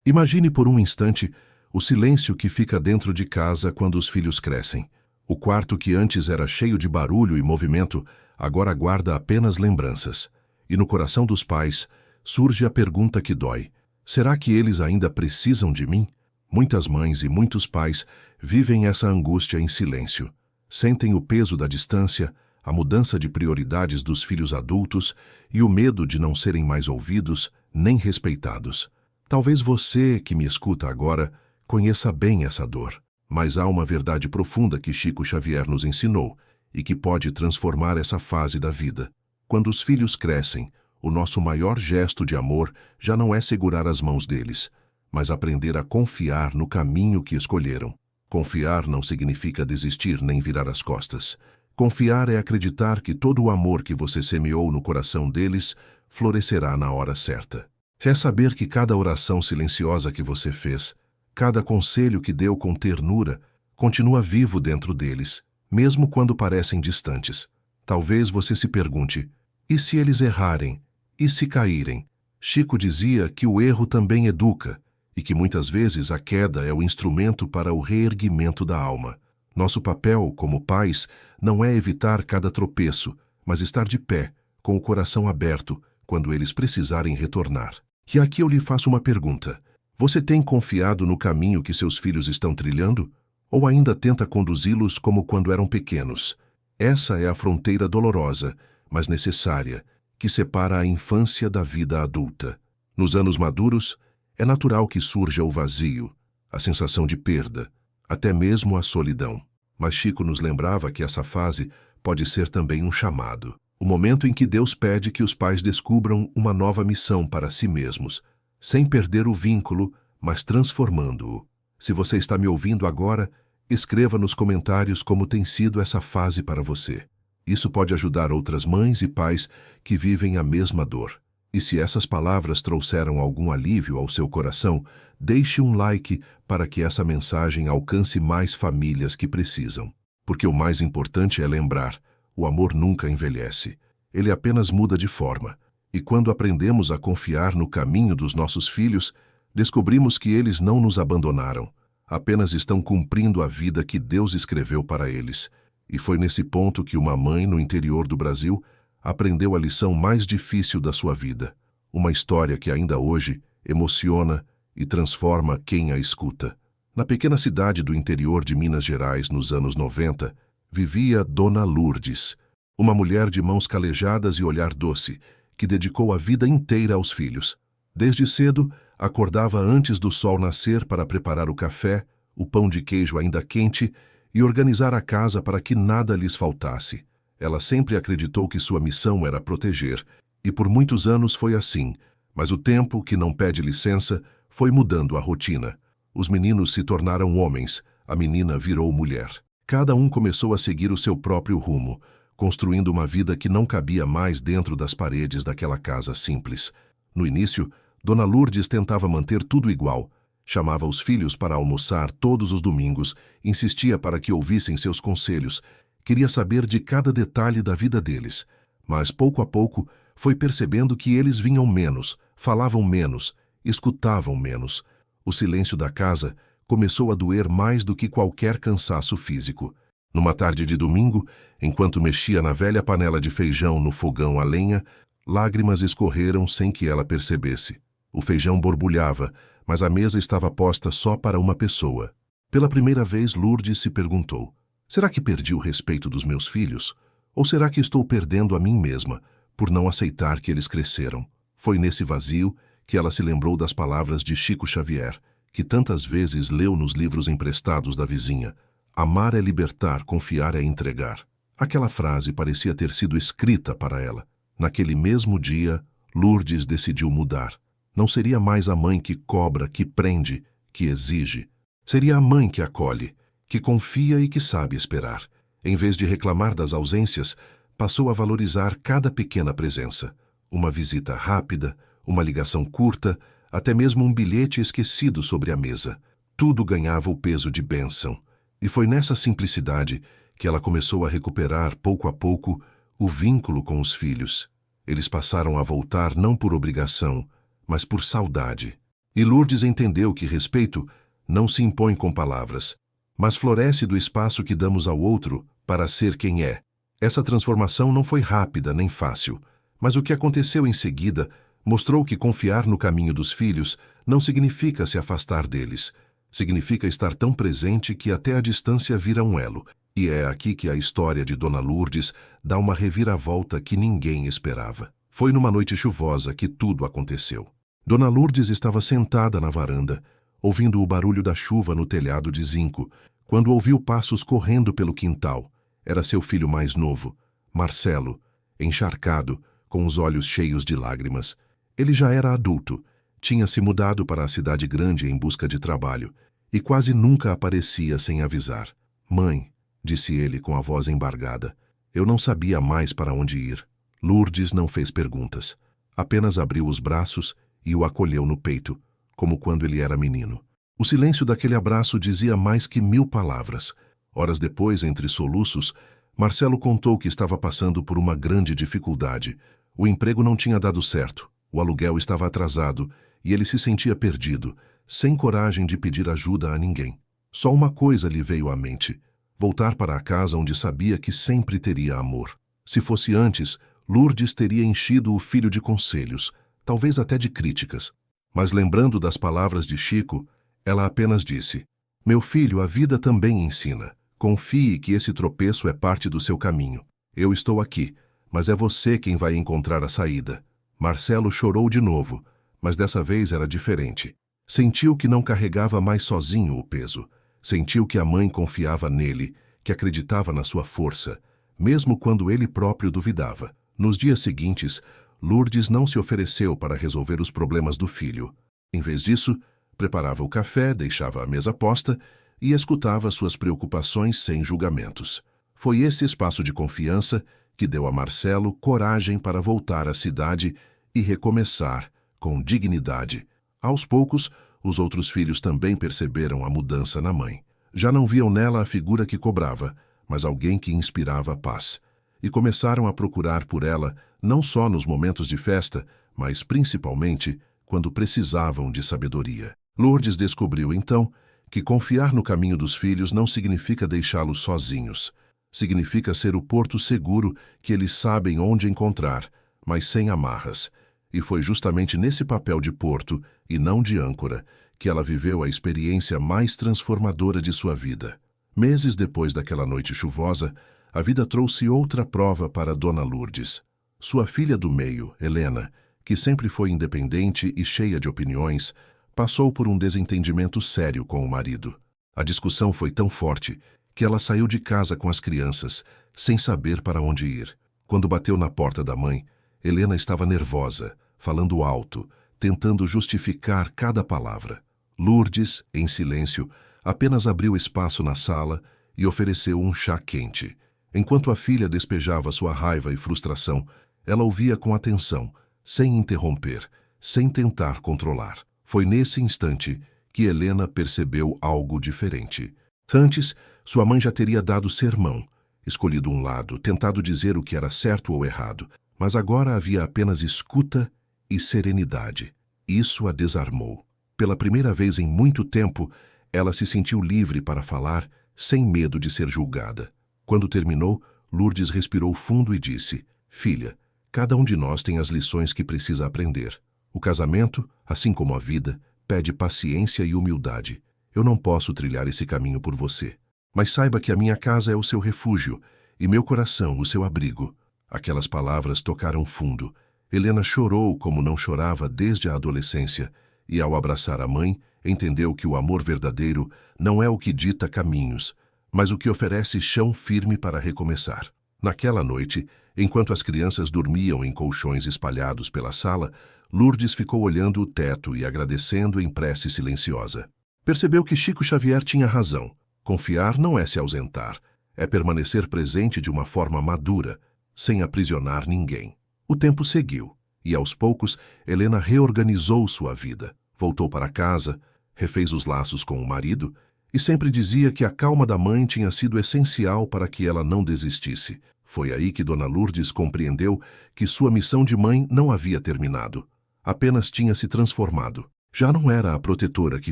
Imagine por um instante o silêncio que fica dentro de casa quando os filhos crescem. O quarto que antes era cheio de barulho e movimento, agora guarda apenas lembranças. E no coração dos pais surge a pergunta que dói: será que eles ainda precisam de mim? Muitas mães e muitos pais vivem essa angústia em silêncio. Sentem o peso da distância, a mudança de prioridades dos filhos adultos e o medo de não serem mais ouvidos nem respeitados. Talvez você, que me escuta agora, conheça bem essa dor. Mas há uma verdade profunda que Chico Xavier nos ensinou e que pode transformar essa fase da vida. Quando os filhos crescem, o nosso maior gesto de amor já não é segurar as mãos deles, mas aprender a confiar no caminho que escolheram. Confiar não significa desistir nem virar as costas. Confiar é acreditar que todo o amor que você semeou no coração deles florescerá na hora certa. É saber que cada oração silenciosa que você fez, cada conselho que deu com ternura, continua vivo dentro deles, mesmo quando parecem distantes. Talvez você se pergunte: e se eles errarem? E se caírem? Chico dizia que o erro também educa, e que muitas vezes a queda é o instrumento para o reerguimento da alma. Nosso papel, como pais, não é evitar cada tropeço, mas estar de pé, com o coração aberto, quando eles precisarem retornar. E aqui eu lhe faço uma pergunta: você tem confiado no caminho que seus filhos estão trilhando? Ou ainda tenta conduzi-los como quando eram pequenos? Essa é a fronteira dolorosa, mas necessária, que separa a infância da vida adulta. Nos anos maduros, é natural que surja o vazio, a sensação de perda, até mesmo a solidão. Mas Chico nos lembrava que essa fase pode ser também um chamado. O momento em que Deus pede que os pais descubram uma nova missão para si mesmos, sem perder o vínculo, mas transformando-o. Se você está me ouvindo agora, escreva nos comentários como tem sido essa fase para você. Isso pode ajudar outras mães e pais que vivem a mesma dor. E se essas palavras trouxeram algum alívio ao seu coração, deixe um like para que essa mensagem alcance mais famílias que precisam. Porque o mais importante é lembrar: o amor nunca envelhece. Ele apenas muda de forma. E quando aprendemos a confiar no caminho dos nossos filhos, descobrimos que eles não nos abandonaram. Apenas estão cumprindo a vida que Deus escreveu para eles. E foi nesse ponto que uma mãe no interior do Brasil aprendeu a lição mais difícil da sua vida. Uma história que ainda hoje emociona e transforma quem a escuta. Na pequena cidade do interior de Minas Gerais, nos anos 90, vivia Dona Lourdes, uma mulher de mãos calejadas e olhar doce, que dedicou a vida inteira aos filhos. Desde cedo, acordava antes do sol nascer para preparar o café, o pão de queijo ainda quente e organizar a casa para que nada lhes faltasse. Ela sempre acreditou que sua missão era proteger, e por muitos anos foi assim, mas o tempo, que não pede licença, foi mudando a rotina. Os meninos se tornaram homens, a menina virou mulher. Cada um começou a seguir o seu próprio rumo, construindo uma vida que não cabia mais dentro das paredes daquela casa simples. No início, Dona Lourdes tentava manter tudo igual. Chamava os filhos para almoçar todos os domingos, insistia para que ouvissem seus conselhos, queria saber de cada detalhe da vida deles. Mas, pouco a pouco, foi percebendo que eles vinham menos, falavam menos, escutavam menos. O silêncio da casa começou a doer mais do que qualquer cansaço físico. Numa tarde de domingo, enquanto mexia na velha panela de feijão no fogão a lenha, lágrimas escorreram sem que ela percebesse. O feijão borbulhava, mas a mesa estava posta só para uma pessoa. Pela primeira vez, Lourdes se perguntou: será que perdi o respeito dos meus filhos? Ou será que estou perdendo a mim mesma, por não aceitar que eles cresceram? Foi nesse vazio que ela se lembrou das palavras de Chico Xavier, que tantas vezes leu nos livros emprestados da vizinha: amar é libertar, confiar é entregar. Aquela frase parecia ter sido escrita para ela. Naquele mesmo dia, Lourdes decidiu mudar. Não seria mais a mãe que cobra, que prende, que exige. Seria a mãe que acolhe, que confia e que sabe esperar. Em vez de reclamar das ausências, passou a valorizar cada pequena presença. Uma visita rápida, uma ligação curta, até mesmo um bilhete esquecido sobre a mesa. Tudo ganhava o peso de bênção. E foi nessa simplicidade que ela começou a recuperar, pouco a pouco, o vínculo com os filhos. Eles passaram a voltar não por obrigação, mas por saudade. E Lourdes entendeu que respeito não se impõe com palavras, mas floresce do espaço que damos ao outro para ser quem é. Essa transformação não foi rápida nem fácil, mas o que aconteceu em seguida mostrou que confiar no caminho dos filhos não significa se afastar deles. Significa estar tão presente que até a distância vira um elo. E é aqui que a história de Dona Lourdes dá uma reviravolta que ninguém esperava. Foi numa noite chuvosa que tudo aconteceu. Dona Lourdes estava sentada na varanda, ouvindo o barulho da chuva no telhado de zinco, quando ouviu passos correndo pelo quintal. Era seu filho mais novo, Marcelo, encharcado, com os olhos cheios de lágrimas. Ele já era adulto, tinha se mudado para a cidade grande em busca de trabalho, e quase nunca aparecia sem avisar. Mãe, disse ele com a voz embargada, eu não sabia mais para onde ir. Lourdes não fez perguntas, apenas abriu os braços e o acolheu no peito, como quando ele era menino. O silêncio daquele abraço dizia mais que 1000 palavras. Horas depois, entre soluços, Marcelo contou que estava passando por uma grande dificuldade. O emprego não tinha dado certo, o aluguel estava atrasado e ele se sentia perdido, sem coragem de pedir ajuda a ninguém. Só uma coisa lhe veio à mente: voltar para a casa onde sabia que sempre teria amor. Se fosse antes, Lourdes teria enchido o filho de conselhos, talvez até de críticas. Mas lembrando das palavras de Chico, ela apenas disse: meu filho, a vida também ensina. Confie que esse tropeço é parte do seu caminho. Eu estou aqui, mas é você quem vai encontrar a saída. Marcelo chorou de novo, mas dessa vez era diferente. Sentiu que não carregava mais sozinho o peso. Sentiu que a mãe confiava nele, que acreditava na sua força, mesmo quando ele próprio duvidava. Nos dias seguintes, Lourdes não se ofereceu para resolver os problemas do filho. Em vez disso, preparava o café, deixava a mesa posta e escutava suas preocupações sem julgamentos. Foi esse espaço de confiança que deu a Marcelo coragem para voltar à cidade e recomeçar com dignidade. Aos poucos, os outros filhos também perceberam a mudança na mãe. Já não viam nela a figura que cobrava, mas alguém que inspirava paz. E começaram a procurar por ela não só nos momentos de festa, mas principalmente quando precisavam de sabedoria. Lourdes descobriu, então, que confiar no caminho dos filhos não significa deixá-los sozinhos. Significa ser o porto seguro que eles sabem onde encontrar, mas sem amarras. E foi justamente nesse papel de porto, e não de âncora, que ela viveu a experiência mais transformadora de sua vida. Meses depois daquela noite chuvosa, a vida trouxe outra prova para Dona Lourdes. Sua filha do meio, Helena, que sempre foi independente e cheia de opiniões, passou por um desentendimento sério com o marido. A discussão foi tão forte que ela saiu de casa com as crianças, sem saber para onde ir. Quando bateu na porta da mãe, Helena estava nervosa, falando alto, tentando justificar cada palavra. Lourdes, em silêncio, apenas abriu espaço na sala e ofereceu um chá quente. Enquanto a filha despejava sua raiva e frustração, ela ouvia com atenção, sem interromper, sem tentar controlar. Foi nesse instante que Helena percebeu algo diferente. Antes, sua mãe já teria dado sermão, escolhido um lado, tentado dizer o que era certo ou errado, mas agora havia apenas escuta e serenidade. Isso a desarmou. Pela primeira vez em muito tempo, ela se sentiu livre para falar, sem medo de ser julgada. Quando terminou, Lourdes respirou fundo e disse: filha, cada um de nós tem as lições que precisa aprender. O casamento, assim como a vida, pede paciência e humildade. Eu não posso trilhar esse caminho por você. Mas saiba que a minha casa é o seu refúgio e meu coração o seu abrigo. Aquelas palavras tocaram fundo. Helena chorou como não chorava desde a adolescência e, ao abraçar a mãe, entendeu que o amor verdadeiro não é o que dita caminhos, mas o que oferece chão firme para recomeçar. Naquela noite, enquanto as crianças dormiam em colchões espalhados pela sala, Lourdes ficou olhando o teto e agradecendo em prece silenciosa. Percebeu que Chico Xavier tinha razão. Confiar não é se ausentar, é permanecer presente de uma forma madura, sem aprisionar ninguém. O tempo seguiu, e aos poucos, Helena reorganizou sua vida. Voltou para casa, refez os laços com o marido, e sempre dizia que a calma da mãe tinha sido essencial para que ela não desistisse. Foi aí que Dona Lourdes compreendeu que sua missão de mãe não havia terminado. Apenas tinha se transformado. Já não era a protetora que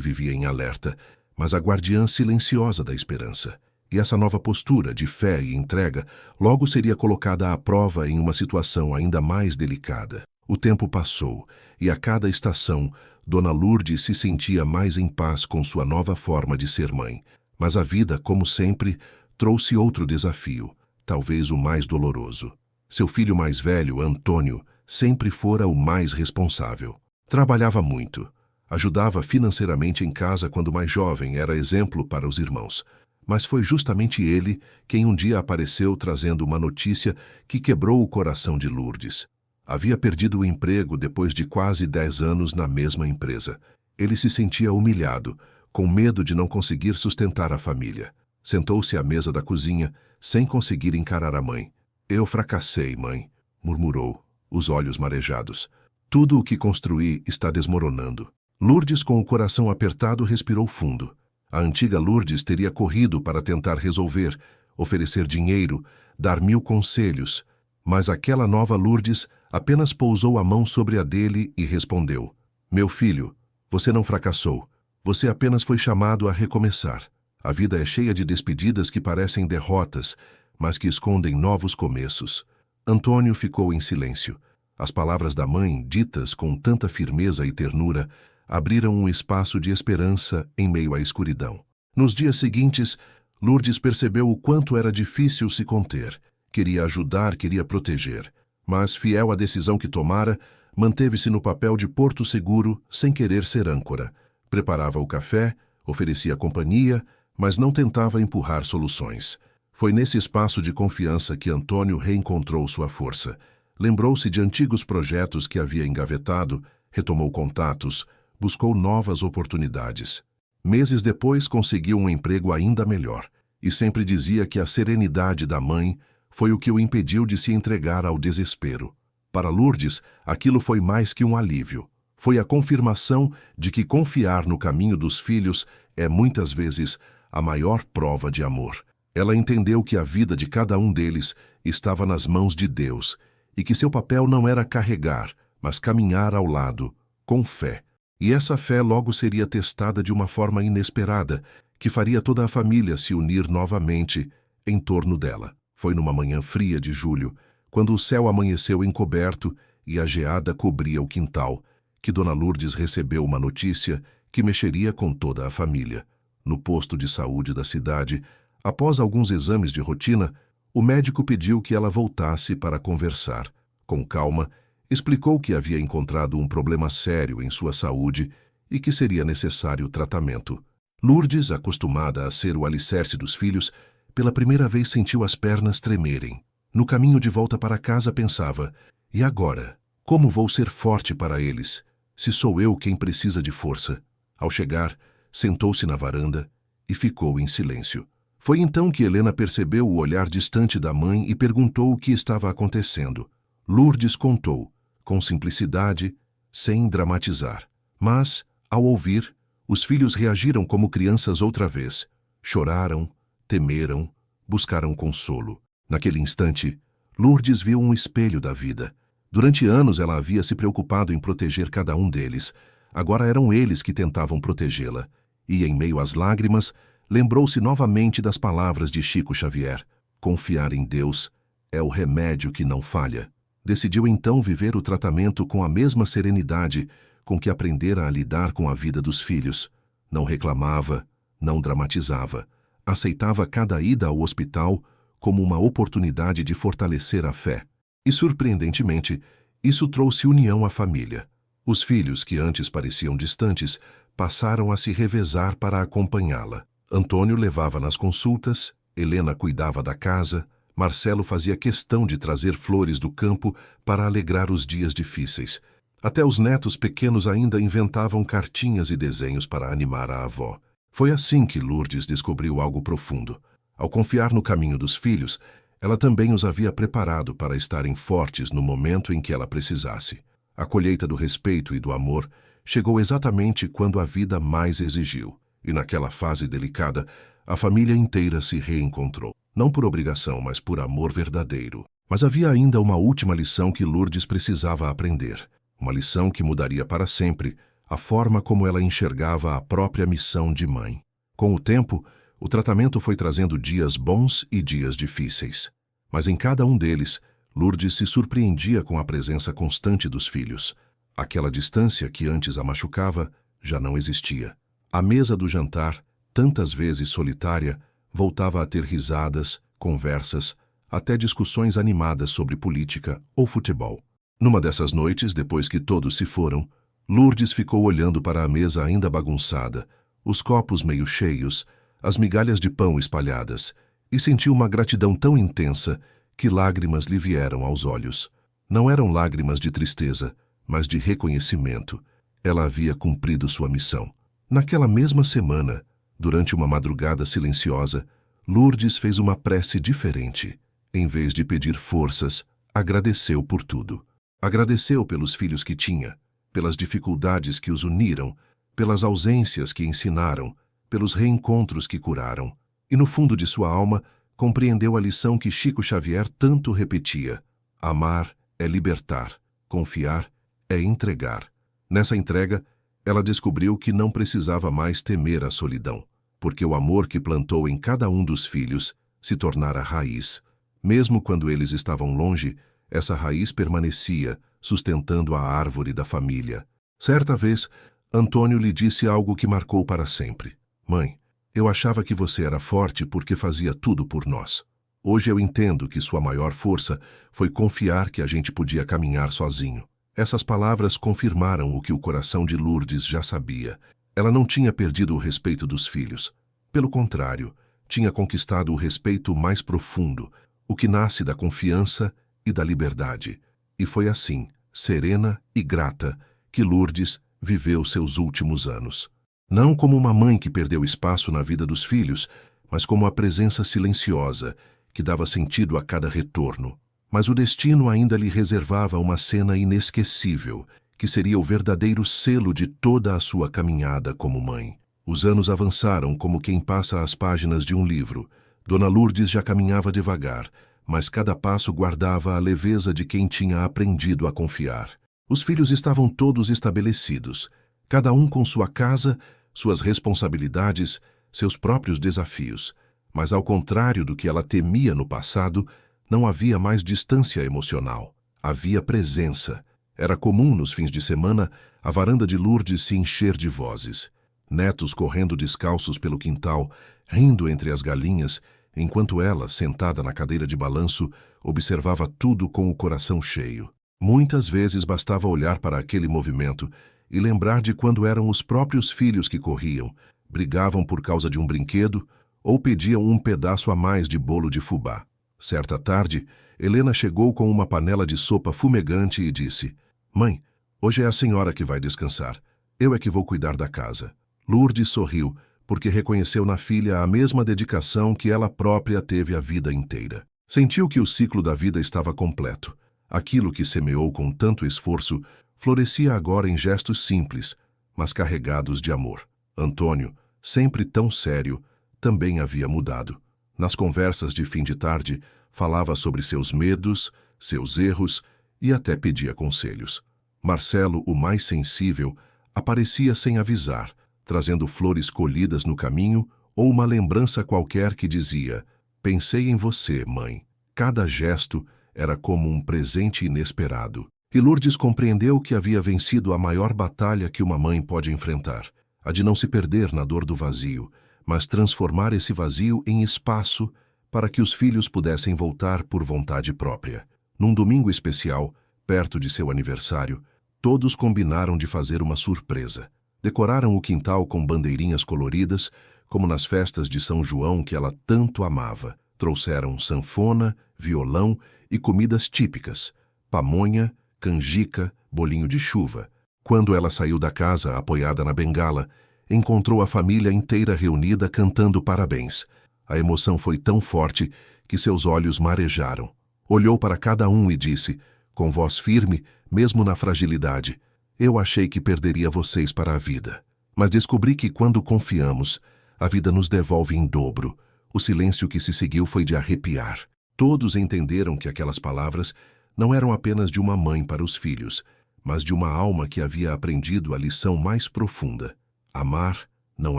vivia em alerta, mas a guardiã silenciosa da esperança. E essa nova postura de fé e entrega logo seria colocada à prova em uma situação ainda mais delicada. O tempo passou, e a cada estação, Dona Lourdes se sentia mais em paz com sua nova forma de ser mãe. Mas a vida, como sempre, trouxe outro desafio, talvez o mais doloroso. Seu filho mais velho, Antônio, sempre fora o mais responsável. Trabalhava muito. Ajudava financeiramente em casa quando mais jovem, era exemplo para os irmãos. Mas foi justamente ele quem um dia apareceu trazendo uma notícia que quebrou o coração de Lourdes. Havia perdido o emprego depois de quase 10 anos na mesma empresa. Ele se sentia humilhado, com medo de não conseguir sustentar a família. Sentou-se à mesa da cozinha, sem conseguir encarar a mãe. "Eu fracassei, mãe", murmurou, os olhos marejados. "Tudo o que construí está desmoronando." Lourdes, com o coração apertado, respirou fundo. A antiga Lourdes teria corrido para tentar resolver, oferecer dinheiro, dar 1000 conselhos, mas aquela nova Lourdes apenas pousou a mão sobre a dele e respondeu: "Meu filho, você não fracassou. Você apenas foi chamado a recomeçar. A vida é cheia de despedidas que parecem derrotas, mas que escondem novos começos." Antônio ficou em silêncio. As palavras da mãe, ditas com tanta firmeza e ternura, abriram um espaço de esperança em meio à escuridão. Nos dias seguintes, Lourdes percebeu o quanto era difícil se conter. Queria ajudar, queria proteger. Mas, fiel à decisão que tomara, manteve-se no papel de porto seguro, sem querer ser âncora. Preparava o café, oferecia companhia, mas não tentava empurrar soluções. Foi nesse espaço de confiança que Antônio reencontrou sua força. Lembrou-se de antigos projetos que havia engavetado, retomou contatos, buscou novas oportunidades. Meses depois conseguiu um emprego ainda melhor, e sempre dizia que a serenidade da mãe foi o que o impediu de se entregar ao desespero. Para Lourdes, aquilo foi mais que um alívio. Foi a confirmação de que confiar no caminho dos filhos é muitas vezes a maior prova de amor. Ela entendeu que a vida de cada um deles estava nas mãos de Deus e que seu papel não era carregar, mas caminhar ao lado, com fé. E essa fé logo seria testada de uma forma inesperada, que faria toda a família se unir novamente em torno dela. Foi numa manhã fria de julho, quando o céu amanheceu encoberto e a geada cobria o quintal, que Dona Lourdes recebeu uma notícia que mexeria com toda a família. No posto de saúde da cidade, após alguns exames de rotina, o médico pediu que ela voltasse para conversar. Com calma, explicou que havia encontrado um problema sério em sua saúde e que seria necessário tratamento. Lourdes, acostumada a ser o alicerce dos filhos, pela primeira vez sentiu as pernas tremerem. No caminho de volta para casa pensava: e agora? Como vou ser forte para eles, se sou eu quem precisa de força? Ao chegar, sentou-se na varanda e ficou em silêncio. Foi então que Helena percebeu o olhar distante da mãe e perguntou o que estava acontecendo. Lourdes contou, com simplicidade, sem dramatizar. Mas, ao ouvir, os filhos reagiram como crianças outra vez. Choraram, temeram, buscaram consolo. Naquele instante, Lourdes viu um espelho da vida. Durante anos ela havia se preocupado em proteger cada um deles. Agora eram eles que tentavam protegê-la. E, em meio às lágrimas, lembrou-se novamente das palavras de Chico Xavier: "Confiar em Deus é o remédio que não falha." Decidiu então viver o tratamento com a mesma serenidade com que aprendera a lidar com a vida dos filhos. Não reclamava, não dramatizava. Aceitava cada ida ao hospital como uma oportunidade de fortalecer a fé. E, surpreendentemente, isso trouxe união à família. Os filhos, que antes pareciam distantes, passaram a se revezar para acompanhá-la. Antônio levava nas consultas, Helena cuidava da casa, Marcelo fazia questão de trazer flores do campo para alegrar os dias difíceis. Até os netos pequenos ainda inventavam cartinhas e desenhos para animar a avó. Foi assim que Lourdes descobriu algo profundo. Ao confiar no caminho dos filhos, ela também os havia preparado para estarem fortes no momento em que ela precisasse. A colheita do respeito e do amor chegou exatamente quando a vida mais exigiu. E naquela fase delicada, a família inteira se reencontrou. Não por obrigação, mas por amor verdadeiro. Mas havia ainda uma última lição que Lourdes precisava aprender. Uma lição que mudaria para sempre a forma como ela enxergava a própria missão de mãe. Com o tempo, o tratamento foi trazendo dias bons e dias difíceis. Mas em cada um deles, Lourdes se surpreendia com a presença constante dos filhos. Aquela distância que antes a machucava já não existia. A mesa do jantar, tantas vezes solitária, voltava a ter risadas, conversas, até discussões animadas sobre política ou futebol. Numa dessas noites, depois que todos se foram, Lourdes ficou olhando para a mesa ainda bagunçada, os copos meio cheios, as migalhas de pão espalhadas, e sentiu uma gratidão tão intensa que lágrimas lhe vieram aos olhos. Não eram lágrimas de tristeza, mas de reconhecimento. Ela havia cumprido sua missão. Naquela mesma semana, durante uma madrugada silenciosa, Lourdes fez uma prece diferente. Em vez de pedir forças, agradeceu por tudo. Agradeceu pelos filhos que tinha, pelas dificuldades que os uniram, pelas ausências que ensinaram, pelos reencontros que curaram. E no fundo de sua alma, compreendeu a lição que Chico Xavier tanto repetia: amar é libertar, confiar é entregar. Nessa entrega, ela descobriu que não precisava mais temer a solidão, porque o amor que plantou em cada um dos filhos se tornara raiz. Mesmo quando eles estavam longe, essa raiz permanecia, sustentando a árvore da família. Certa vez, Antônio lhe disse algo que marcou para sempre: mãe, eu achava que você era forte porque fazia tudo por nós. Hoje eu entendo que sua maior força foi confiar que a gente podia caminhar sozinho. Essas palavras confirmaram o que o coração de Lourdes já sabia. Ela não tinha perdido o respeito dos filhos. Pelo contrário, tinha conquistado o respeito mais profundo, o que nasce da confiança e da liberdade. E foi assim, serena e grata, que Lourdes viveu seus últimos anos. Não como uma mãe que perdeu espaço na vida dos filhos, mas como a presença silenciosa, que dava sentido a cada retorno. Mas o destino ainda lhe reservava uma cena inesquecível, que seria o verdadeiro selo de toda a sua caminhada como mãe. Os anos avançaram como quem passa as páginas de um livro. Dona Lourdes já caminhava devagar, mas cada passo guardava a leveza de quem tinha aprendido a confiar. Os filhos estavam todos estabelecidos, cada um com sua casa, suas responsabilidades, seus próprios desafios. Mas ao contrário do que ela temia no passado, não havia mais distância emocional. Havia presença. Era comum nos fins de semana a varanda de Lourdes se encher de vozes. Netos correndo descalços pelo quintal, rindo entre as galinhas, enquanto ela, sentada na cadeira de balanço, observava tudo com o coração cheio. Muitas vezes bastava olhar para aquele movimento e lembrar de quando eram os próprios filhos que corriam, brigavam por causa de um brinquedo ou pediam um pedaço a mais de bolo de fubá. Certa tarde, Helena chegou com uma panela de sopa fumegante e disse: mãe, hoje é a senhora que vai descansar. Eu é que vou cuidar da casa. Lourdes sorriu, porque reconheceu na filha a mesma dedicação que ela própria teve a vida inteira. Sentiu que o ciclo da vida estava completo. Aquilo que semeou com tanto esforço florescia agora em gestos simples, mas carregados de amor. Antônio, sempre tão sério, também havia mudado. Nas conversas de fim de tarde, falava sobre seus medos, seus erros e até pedia conselhos. Marcelo, o mais sensível, aparecia sem avisar, trazendo flores colhidas no caminho ou uma lembrança qualquer que dizia: pensei em você, mãe. Cada gesto era como um presente inesperado. E Lourdes compreendeu que havia vencido a maior batalha que uma mãe pode enfrentar, a de não se perder na dor do vazio, mas transformar esse vazio em espaço para que os filhos pudessem voltar por vontade própria. Num domingo especial, perto de seu aniversário, todos combinaram de fazer uma surpresa. Decoraram o quintal com bandeirinhas coloridas, como nas festas de São João que ela tanto amava. Trouxeram sanfona, violão e comidas típicas: pamonha, canjica, bolinho de chuva. Quando ela saiu da casa, apoiada na bengala, encontrou a família inteira reunida cantando parabéns. A emoção foi tão forte que seus olhos marejaram. Olhou para cada um e disse, com voz firme, mesmo na fragilidade: eu achei que perderia vocês para a vida. Mas descobri que quando confiamos, a vida nos devolve em dobro. O silêncio que se seguiu foi de arrepiar. Todos entenderam que aquelas palavras não eram apenas de uma mãe para os filhos, mas de uma alma que havia aprendido a lição mais profunda. Amar não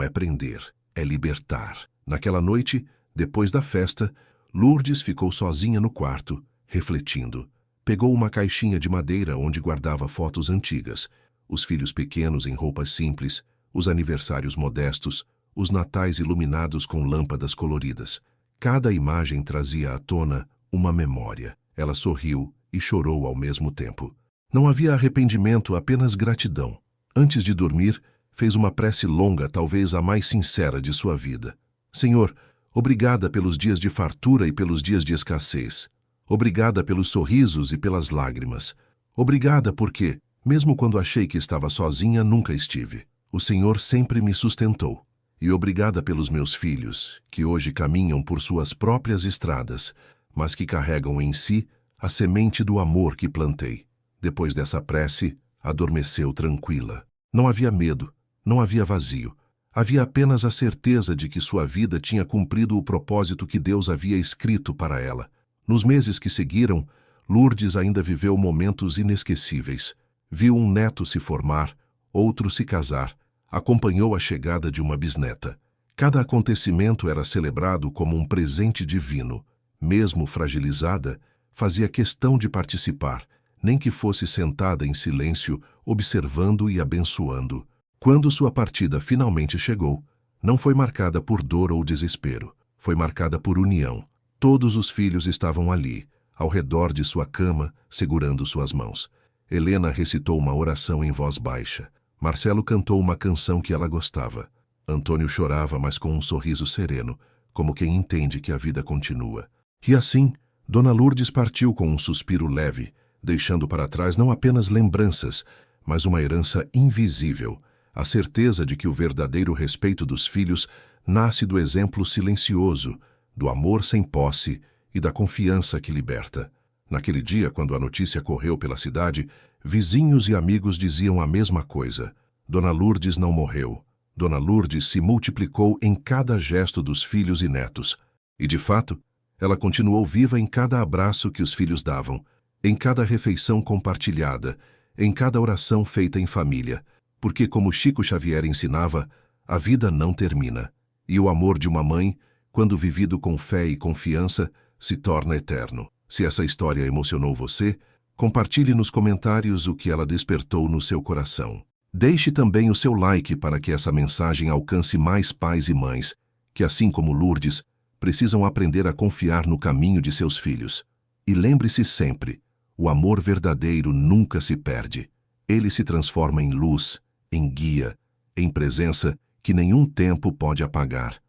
é prender, é libertar. Naquela noite, depois da festa, Lourdes ficou sozinha no quarto, refletindo. Pegou uma caixinha de madeira onde guardava fotos antigas, os filhos pequenos em roupas simples, os aniversários modestos, os natais iluminados com lâmpadas coloridas. Cada imagem trazia à tona uma memória. Ela sorriu e chorou ao mesmo tempo. Não havia arrependimento, apenas gratidão. Antes de dormir, fez uma prece longa, talvez a mais sincera de sua vida. Senhor, obrigada pelos dias de fartura e pelos dias de escassez. Obrigada pelos sorrisos e pelas lágrimas. Obrigada porque, mesmo quando achei que estava sozinha, nunca estive. O Senhor sempre me sustentou. E obrigada pelos meus filhos, que hoje caminham por suas próprias estradas, mas que carregam em si a semente do amor que plantei. Depois dessa prece, adormeceu tranquila. Não havia medo, não havia vazio. Havia apenas a certeza de que sua vida tinha cumprido o propósito que Deus havia escrito para ela. Nos meses que seguiram, Lourdes ainda viveu momentos inesquecíveis. Viu um neto se formar, outro se casar, acompanhou a chegada de uma bisneta. Cada acontecimento era celebrado como um presente divino. Mesmo fragilizada, fazia questão de participar, nem que fosse sentada em silêncio, observando e abençoando. Quando sua partida finalmente chegou, não foi marcada por dor ou desespero, foi marcada por união. Todos os filhos estavam ali, ao redor de sua cama, segurando suas mãos. Helena recitou uma oração em voz baixa. Marcelo cantou uma canção que ela gostava. Antônio chorava, mas com um sorriso sereno, como quem entende que a vida continua. E assim, Dona Lourdes partiu com um suspiro leve, deixando para trás não apenas lembranças, mas uma herança invisível, a certeza de que o verdadeiro respeito dos filhos nasce do exemplo silencioso, do amor sem posse e da confiança que liberta. Naquele dia, quando a notícia correu pela cidade, vizinhos e amigos diziam a mesma coisa. Dona Lourdes não morreu. Dona Lourdes se multiplicou em cada gesto dos filhos e netos. E, de fato, ela continuou viva em cada abraço que os filhos davam, em cada refeição compartilhada, em cada oração feita em família. Porque, como Chico Xavier ensinava, a vida não termina. E o amor de uma mãe, quando vivido com fé e confiança, se torna eterno. Se essa história emocionou você, compartilhe nos comentários o que ela despertou no seu coração. Deixe também o seu like para que essa mensagem alcance mais pais e mães, que, assim como Lourdes, precisam aprender a confiar no caminho de seus filhos. E lembre-se sempre, o amor verdadeiro nunca se perde. Ele se transforma em luz, em guia, em presença que nenhum tempo pode apagar.